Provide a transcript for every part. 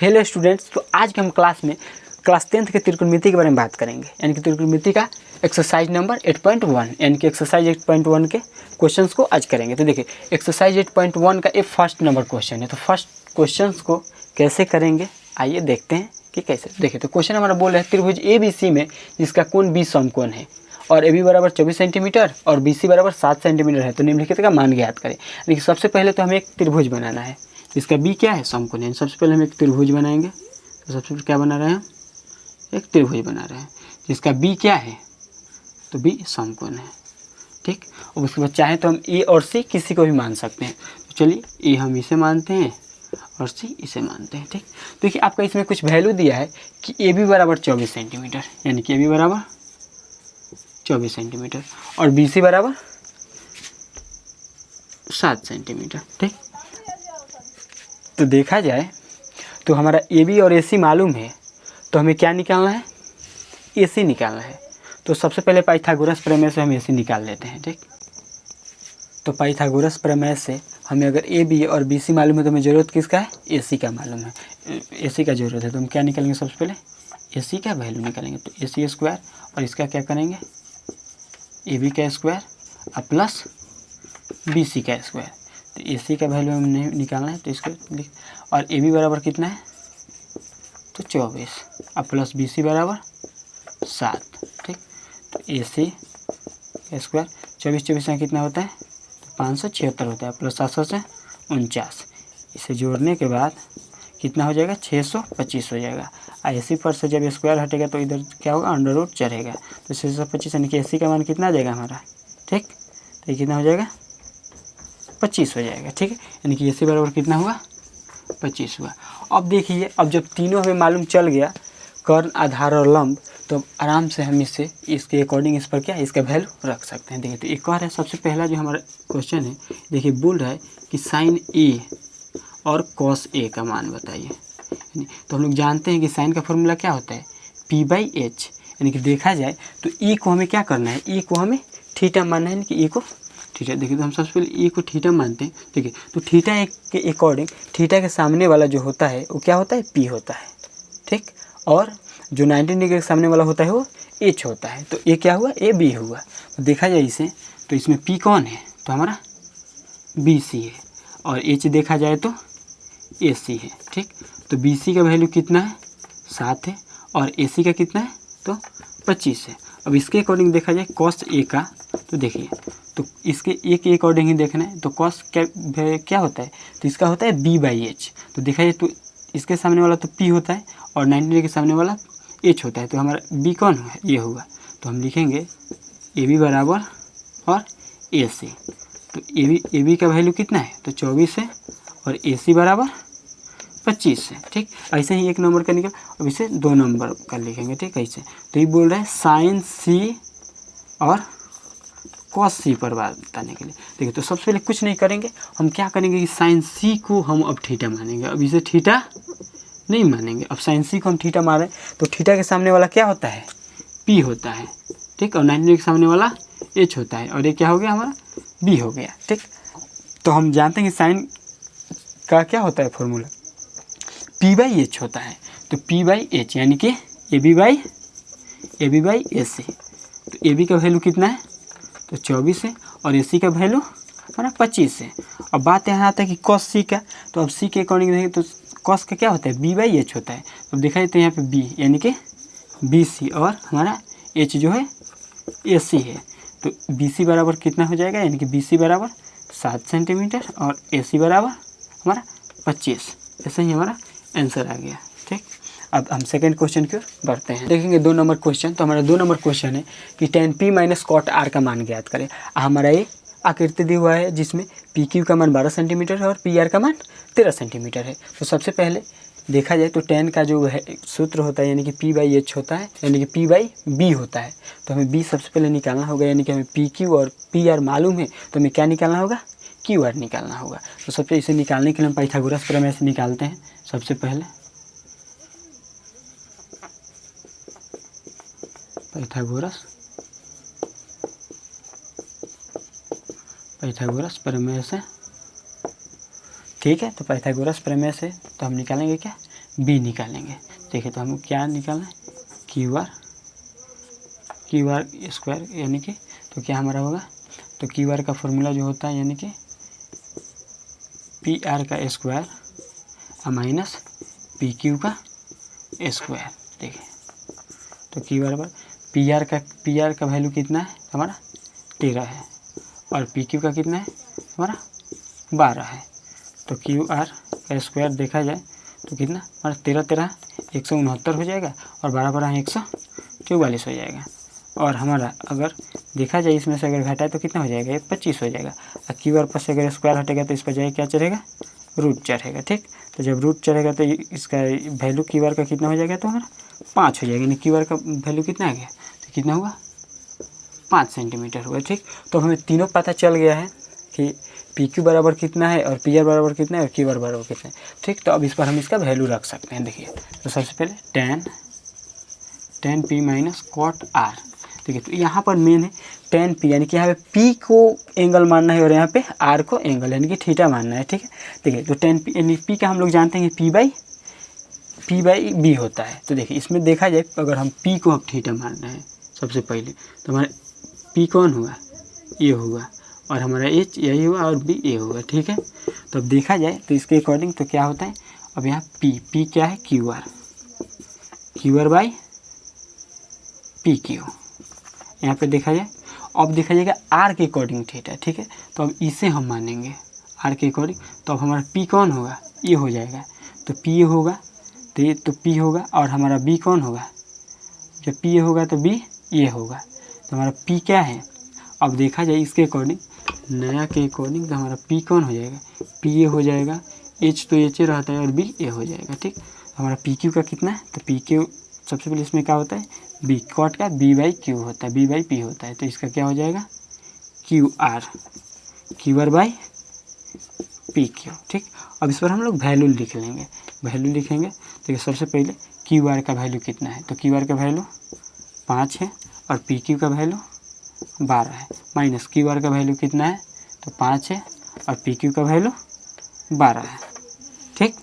Hello students, तो आज के हम क्लास 10th के त्रिकोणमिति के बारे में बात करेंगे, यानी कि त्रिकोणमिति का एक्सरसाइज नंबर 8.1 यानी कि एक्सरसाइज 8.1 के क्वेश्चंस को आज करेंगे। तो देखिए एक्सरसाइज 8.1 का ये फर्स्ट नंबर क्वेश्चन है। तो फर्स्ट क्वेश्चंस को कैसे करेंगे आइए देखते हैं कि कैसे। देखिए तो क्वेश्चन हमारा बोल रहा है त्रिभुज ABC में जिसका कोण 20 समकोण है और AB बराबर 24 सेंटीमीटर और BC बराबर 7 सेंटीमीटर है, तो निम्नलिखित का मान ज्ञात करें। देखिए सबसे पहले तो हमें एक त्रिभुज बनाना है जिसका B क्या है, समकोण है। सबसे पहले हम एक त्रिभुज बनाएंगे। तो सबसे पहले क्या बना रहे हैं, एक त्रिभुज बना रहे हैं जिसका B क्या है, तो B समकोण है, ठीक। और उसके बाद चाहे तो हम A और C किसी को भी मान सकते हैं। तो चलिए A हम इसे मानते हैं और C इसे मानते हैं, ठीक। देखिए आपका इसमें कुछ वैल्यू दिया है कि AB बराबर 24 सेंटीमीटर, यानी कि AB बराबर 24 सेंटीमीटर और BC बराबर 7 सेंटीमीटर, ठीक। तो देखा जाए तो हमारा AB और AC मालूम है, तो हमें क्या निकालना है, AC निकालना है। तो सबसे पहले पाइथागोरस प्रमेय से हम AC निकाल लेते हैं, ठीक। तो पाइथागोरस प्रमेय से हमें अगर AB और BC मालूम है तो हमें ज़रूरत किसका है, AC का मालूम है, AC का ज़रूरत है। तो हम क्या निकालेंगे, सबसे पहले AC का वैल्यू निकालेंगे। तो AC स्क्वायर और इसका क्या करेंगे, AB का स्क्वायर और प्लस BC का स्क्वायर। तो AC का वैल्यू हमें निकालना है, तो इसको लिख, और AB बराबर कितना है, तो 24 और प्लस BC बराबर 7, ठीक। तो AC स्क्वायर 24 में कितना होता है, तो 576 होता है, प्लस 700 से 49। इसे जोड़ने के बाद कितना हो जाएगा, 625 हो जाएगा। और AC पर से जब स्क्वायर हटेगा तो इधर क्या होगा, अंडर रूट चढ़ेगा। तो 625 यानी कि AC का मान कितना आ जाएगा हमारा, ठीक। तो ये कितना हो जाएगा, 25 हो जाएगा, ठीक है। यानी कि AC बराबर कितना हुआ, 25 हुआ। अब देखिए, अब जब तीनों हमें मालूम चल गया, कर्ण, आधार और लंब, तो आराम से हम इससे इसके अकॉर्डिंग इस पर क्या है, इसका वैल्यू रख सकते हैं। देखिए तो एक और है, सबसे पहला जो हमारा क्वेश्चन है, देखिए बोल रहा है कि साइन A और कॉस A का मान बताइए। तो हम लोग जानते हैं कि साइन का फॉर्मूला क्या होता है, P/H। यानी कि देखा जाए तो E को हमें क्या करना है, E को हमें थीटा मानना है, यानी कि E को थीटा। देखिए तो हम सबसे पहले E को थीटा मानते हैं, ठीक है। तो थीटा के अकॉर्डिंग थीटा के सामने वाला जो होता है वो क्या होता है, P होता है, ठीक। और जो 90 डिग्री के सामने वाला होता है वो H होता है। तो ये क्या हुआ, AB हुआ। तो देखा जाए इसे, तो इसमें P कौन है, तो हमारा BC है, और H देखा जाए तो AC है, ठीक। तो BC का वैल्यू कितना है, 7 है, और AC का कितना है, तो 25 है। अब इसके अकॉर्डिंग देखा जाए cos A का, तो देखिए तो इसके A के अकॉर्डिंग ही देखना है। तो cos क्या होता है, तो इसका होता है B/H। तो देखा जाए तो इसके सामने वाला तो P होता है और 90 डिग्री के सामने वाला H होता है। तो हमारा B कौन हुआ, ये हुआ। तो हम लिखेंगे AB बराबर और AC। तो AB का वैल्यू कितना है, तो 24 है, और AC बराबर 25 है, ठीक। ऐसे ही एक नंबर का निकल, अब इसे 2 नंबर का लिखेंगे, ठीक। ऐसे तो ये बोल रहा है साइन C और कॉस C पर बात बताने के लिए। देखिए तो सबसे पहले कुछ नहीं करेंगे, हम क्या करेंगे कि साइन C को हम अब थीटा मानेंगे। अब इसे थीटा नहीं मानेंगे, अब साइन C को हम थीटा माने तो थीटा के सामने वाला क्या होता है, P होता है, ठीक। और 90 के सामने वाला H होता है, और ये क्या हो गया, हमारा B हो गया, ठीक। तो हम जानते हैं कि साइन का क्या होता है फॉर्मूला, P/H होता है। तो P/H यानी कि AB/AC। तो AB का वैल्यू कितना है, तो 24 है, और AC का वैल्यू हमारा 25 है। अब बात यहाँ आता है कि cos C का, तो अब C के अकॉर्डिंग देखें तो cos का क्या होता है, B/H होता है। तो देखा जाए तो यहाँ पे B यानी कि BC, और हमारा H जो है AC है। तो BC बराबर कितना हो जाएगा, यानी कि BC बराबर 7 सेंटीमीटर और AC बराबर हमारा 25। ऐसे ही हमारा आंसर आ गया, ठीक। अब हम सेकंड क्वेश्चन की ओर बढ़ते हैं। देखेंगे 2 नंबर क्वेश्चन। तो हमारा 2 नंबर क्वेश्चन है कि tan P - cot R का मान ज्ञात करें। हमारा ये आकृति दी हुआ है जिसमें PQ का मान 12 सेंटीमीटर है और PR का मान 13 सेंटीमीटर है। तो सबसे पहले देखा जाए तो tan का जो है सूत्र होता है, यानी कि P/H होता है, यानी कि P/B होता है। तो हमें B सबसे पहले निकालना होगा, यानी कि हमें PQ और PR मालूम है, तो हमें क्या निकालना होगा, QR निकालना होगा। तो सबसे इसे निकालने के लिए हम पाइथागोरस प्रमेय से निकालते हैं। सबसे पहले पाइथागोरस प्रमेय से, ठीक है। तो पाइथागोरस प्रमेय से तो हम निकालेंगे क्या, बी निकालेंगे। देखिए तो हम क्या निकालना है, क्यू आर स्क्वायर यानी कि, तो क्या हमारा होगा, तो क्यू आर का फॉर्मूला जो होता है यानी कि पी आर का स्क्वायर माइनस पी क्यू का स्क्वायर। देखिए तो क्यू आर पर पी आर का वैल्यू कितना है हमारा 13 है और पी क्यू का कितना है हमारा 12 है। तो क्यू आर का स्क्वायर देखा जाए तो कितना हमारा 13 169 हो जाएगा और 12 144 हो जाएगा। और हमारा अगर देखा जाए इसमें से अगर घटाए तो कितना हो जाएगा, ये 25 हो जाएगा। और क्यू आर पर से अगर स्क्वायर हटेगा तो इस पर जाएगा क्या चढ़ेगा, रूट चढ़ेगा। ठीक, तो जब रूट चढ़ेगा तो इसका वैल्यू क्यू आर का कितना हो जाएगा, तो हमारा 5 हो जाएगा। यानी क्यू आर का वैल्यू कितना आ गया, तो कितना हुआ 5 सेंटीमीटर हुआ। ठीक, तो हमें तीनों पता चल गया है कि पी क्यू बराबर कितना है और पी आर बराबर कितना है और क्यू आर बराबर कितना है। ठीक, तो अब इस पर हम इसका वैल्यू रख सकते हैं। देखिए तो सबसे पहले tan P minus cot R. देखिए तो यहाँ पर मेन है टेन पी, यानी कि यहाँ पे पी को एंगल मानना है और यहाँ पे आर को एंगल यानी कि थीटा मानना है। ठीक है, देखिए तो टेन पी यानी पी का हम लोग जानते हैं कि पी बाई बी होता है। तो देखिए इसमें देखा जाए अगर हम पी को अब थीटा मानना है सबसे पहले, तो हमारा पी कौन हुआ, ये हुआ, और हमारा एच यही हुआ और बी ए हुआ। ठीक है, तो अब देखा जाए तो इसके अकॉर्डिंग तो क्या होता है, अब यहाँ पी क्या है, Q R by P Q. यहाँ पे देखा जाए, अब देखा जाएगा आर के अकॉर्डिंग थीटा। ठीक है, तो अब इसे हम मानेंगे आर के अकॉर्डिंग, तो अब हमारा पी कौन होगा, ये हो जाएगा, तो पी ए होगा, तो ये तो पी होगा, और हमारा बी कौन होगा, जब पी ए होगा तो बी ये होगा। तो हमारा पी क्या है, अब देखा जाए इसके अकॉर्डिंग, नया के अकॉर्डिंग, तो हमारा पी कौन हो जाएगा, पी ए हो जाएगा, एच तो एच ए रहता है और बी ए हो जाएगा। ठीक, हमारा पी क्यू का कितना है, तो पी क्यू सबसे पहले इसमें क्या होता है, बी कॉट का बी बाई क्यू होता है, बी बाई पी होता है, तो इसका क्या हो जाएगा Q R by P Q. ठीक, अब इस पर हम लोग वैल्यू लिखेंगे। देखिए सबसे पहले क्यू आर का वैल्यू कितना है, तो क्यू आर का वैल्यू 5 है और पी क्यू का वैल्यू 12 है, माइनस क्यू आर का वैल्यू कितना है, तो 5 है और पी क्यू का वैल्यू 12 है। ठीक,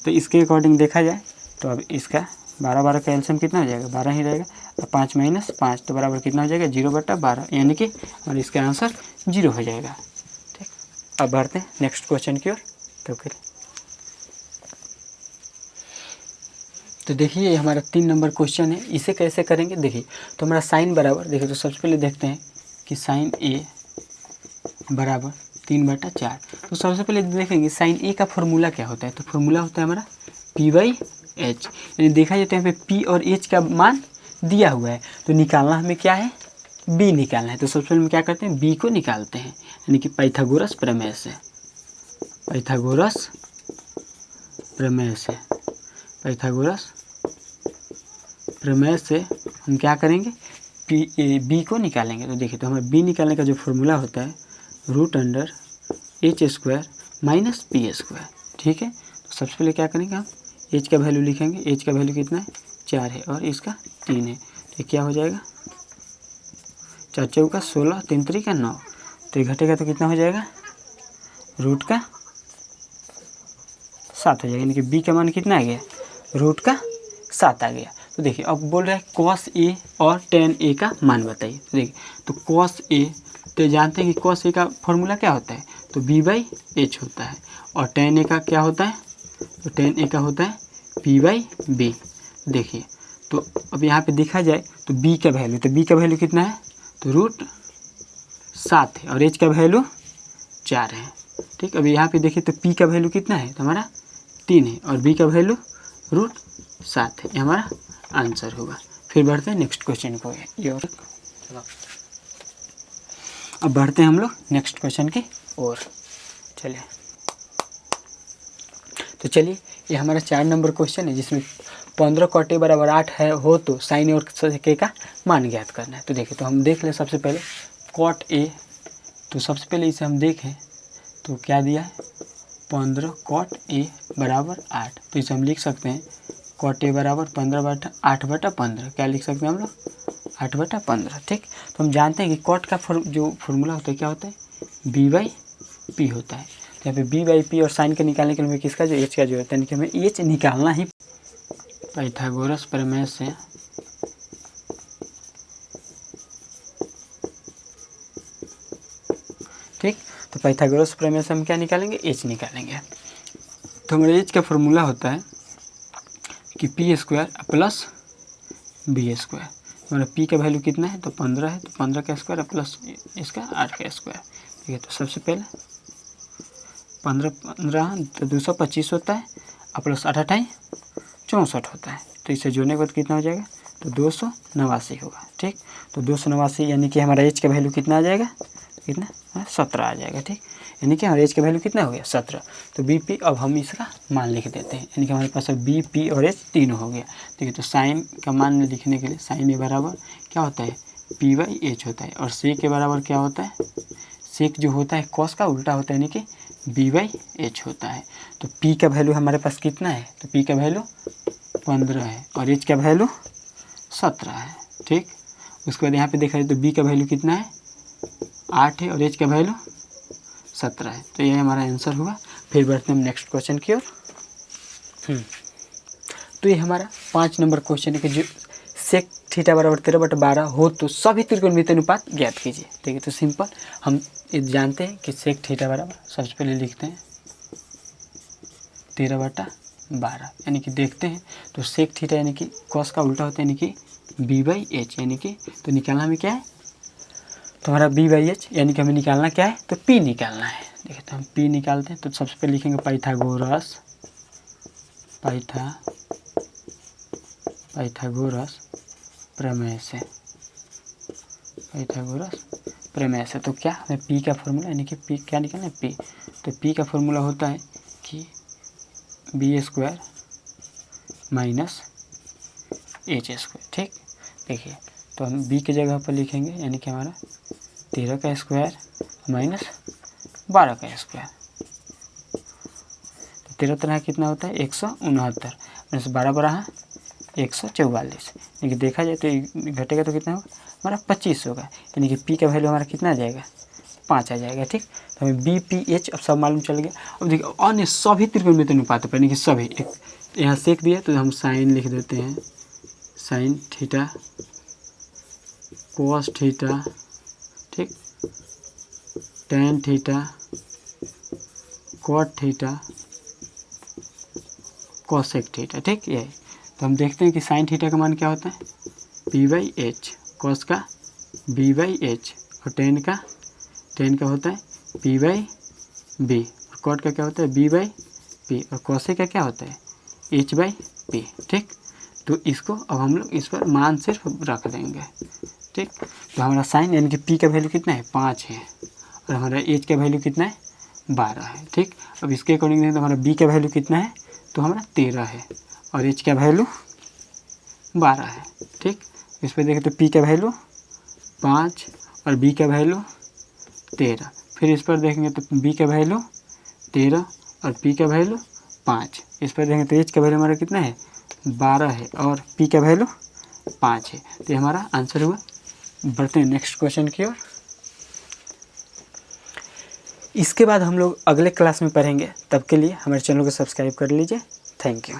तो इसके अकॉर्डिंग देखा जाए तो अब इसका 12 का एलसीएम कितना हो जाएगा, 12 ही रहेगा, और 5 माइनस 5 तो बराबर कितना हो जाएगा, 0/12, यानी कि और इसका आंसर 0 हो जाएगा। ठीक, अब बढ़ते हैं नेक्स्ट क्वेश्चन की ओर। तो देखिए ये हमारा 3 नंबर क्वेश्चन है, इसे कैसे करेंगे। देखिए तो हमारा साइन बराबर, देखिए तो सबसे पहले देखते हैं कि साइन ए बराबर 3/4। तो सबसे पहले देखेंगे साइन ए का फॉर्मूला क्या होता है, तो फॉर्मूला होता है हमारा पी बाई एच। यानी देखा जाए तो यहाँ पे पी और एच का मान दिया हुआ है, तो निकालना हमें क्या है, बी निकालना है। तो सबसे पहले हम क्या करते हैं, बी को निकालते हैं, यानी कि पाइथागोरस प्रमेय से हम क्या करेंगे, बी को निकालेंगे। तो देखिए तो हमें बी निकालने का जो फॉर्मूला होता है √h² माइनस p²। ठीक है, तो सबसे पहले क्या करेंगे, हम एच का वैल्यू लिखेंगे। एच का वैल्यू कितना है, 4 है और इसका 3 है, तो क्या हो जाएगा 4 चौका 16, 3 त्रिका 9, तो ये घटेगा तो कितना हो जाएगा, √7 हो जाएगा, यानी कि बी का मान कितना आ गया, √7 आ गया। तो देखिए अब बोल रहा है कॉस ए और टेन ए का मान बताइए। तो देखिए तो कॉस ए, तो जानते हैं कि कॉस ए का फॉर्मूला क्या होता है, तो बी बाई एच होता है, और टेन ए का क्या होता है, तो टेन ए का होता है पी बाई बी। देखिए तो अब यहाँ पे देखा जाए तो बी का वैल्यू कितना है, तो √7 है और एच का वैल्यू 4 है। ठीक, अब यहाँ पे देखिए तो पी का वैल्यू कितना है, तो हमारा 3 है और बी का वैल्यू √7 है, ये हमारा आंसर होगा। फिर बढ़ते हैं नेक्स्ट क्वेश्चन को, ये और अब बढ़ते हैं हम लोग नेक्स्ट क्वेश्चन की ओर। चलिए तो चलिए ये हमारा 4 नंबर क्वेश्चन है, जिसमें 15 cot a बराबर 8 है हो तो साइन ए और सेक ए का मान ज्ञात करना है। तो देखिए तो हम देख लें सबसे पहले cot a, तो सबसे पहले इसे हम देखें तो क्या दिया है, 15 cot a बराबर 8, तो इसे हम लिख सकते हैं cot a बराबर 8/15। क्या लिख सकते हैं हम लोग, 8/15। ठीक, तो हम जानते हैं कि cot का जो फॉर्मूला होता है क्या होता है, b/p होता है। तो यहाँ पे बी बाई पी और साइन के निकालने के लिए हमें किसका जो एच का जरूरत है, यानी कि हमें एच निकालना ही। पाइथागोरस प्रमेय से ठीक, तो पाइथागोरस प्रमेय से हम क्या निकालेंगे, एच निकालेंगे। तो हमारे एच का फॉर्मूला होता है कि P square plus B square. हमारा पी का वैल्यू कितना है, तो 15 है, तो 15 का स्क्वायर प्लस इसका 8 का स्क्वायर। ठीक है, तो सबसे पहले 15 तो 225 होता है और प्लस 8 8 64 होता है। तो इसे जोड़ने के बाद कितना हो जाएगा, तो 289 होगा। ठीक, तो 289 यानी कि हमारा एच का वैल्यू कितना आ जाएगा, कितना 17 आ जाएगा। ठीक, यानी कि हमारे एच का वैल्यू कितना हो गया 17। तो बी पी अब हम इसका मान लिख देते हैं, यानी कि हमारे पास अब बी पी और एच तीनों हो गया। ठीक है, तो साइन का मान लिखने के लिए साइन ए बराबर क्या होता है, पी बाई एच होता है, और सेक के बराबर क्या होता है, सेक जो होता है कॉस का उल्टा होता है, यानी कि बी बाई एच होता है। तो पी का वैल्यू हमारे पास कितना है, तो पी का वैल्यू 15 है और एच का वैल्यू 17 है। ठीक, उसके बाद यहाँ पे देखा जाए तो बी का वैल्यू कितना है 8 है और एच का वैल्यू 17 है। तो ये हमारा आंसर हुआ। फिर बढ़ते हैं हम नेक्स्ट क्वेश्चन की ओर। तो ये हमारा 5 नंबर क्वेश्चन है कि जो सेक थीटा बराबर 13/12 हो तो सभी त्रिकोणमितीय अनुपात ज्ञात कीजिए। ठीक है, तो सिंपल हम ये जानते हैं कि सेक थीटा बराबर, सबसे पहले लिखते हैं 13/12, यानी कि देखते हैं तो सेक थीटा यानी कि कॉस का उल्टा होता है, यानी कि बी बाई एच, यानी कि तो निकालना हमें क्या है, तो हमारा बी बाई एच यानी कि हमें निकालना क्या है, तो पी निकालना है। देखिए, तो हम पी निकालते हैं। तो सबसे पहले लिखेंगे पाइथागोरस प्रमेय से, पाइथागोरस प्रमेय से। तो क्या हमें पी का फॉर्मूला यानी कि पी क्या निकालना है, पी। तो पी का फॉर्मूला होता है कि B square minus H square. ठीक, देखिए तो हम बी की जगह पर लिखेंगे, यानी कि हमारा 13 का स्क्वायर माइनस 12 का स्क्वायर। तो 13 तरह कितना होता है 169 माइनस 12 बड़ा 144। यानी कि देखा जाए तो घटेगा तो कितना होगा, हमारा 25 होगा, यानी कि पी का वैल्यू हमारा कितना आ जाएगा 5 आ जाएगा। ठीक, तो हमें बी पी एच अब सब मालूम चल गया। अब देखिए अन्य सभी त्रिकोणमितीय अनुपात पर, यानी कि सभी, एक यहाँ सेक दिया तो हम साइन लिख देते हैं, साइन थीटा कोस थीटा, ठीक, tan theta cot theta cosec theta. ठीक, यही तो हम देखते हैं कि साइन थीटा का मान क्या होता है पी बाई एच, कॉस का बी बाई एच, और टेन का होता है पी बाई बी, और कॉट का क्या होता है बी बाई पी, और कोसेक का क्या होता है एच बाई पी। ठीक, तो इसको अब हम लोग इस पर मान सिर्फ रख देंगे। ठीक, तो हमारा साइन यानी कि पी का वैल्यू कितना है 5 है और हमारा एच का वैल्यू कितना है 12 है। ठीक, अब इसके अकॉर्डिंग देखें तो हमारा बी का वैल्यू कितना है, तो हमारा 13 है और एच का वैल्यू 12 है। ठीक, इस पर देखें तो पी का वैल्यू 5 और बी का वैल्यू 13। फिर इस पर देखेंगे तो बी का वैल्यू 13 और पी का वैल्यू 5। इस पर देखेंगे तो एच का वैल्यू हमारा कितना है 12 है और पी का वैल्यू 5 है। तो ये हमारा आंसर हुआ। बढ़ते हैं नेक्स्ट क्वेश्चन की ओर। इसके बाद हम लोग अगले क्लास में पढ़ेंगे, तब के लिए हमारे चैनल को सब्सक्राइब कर लीजिए। Thank you.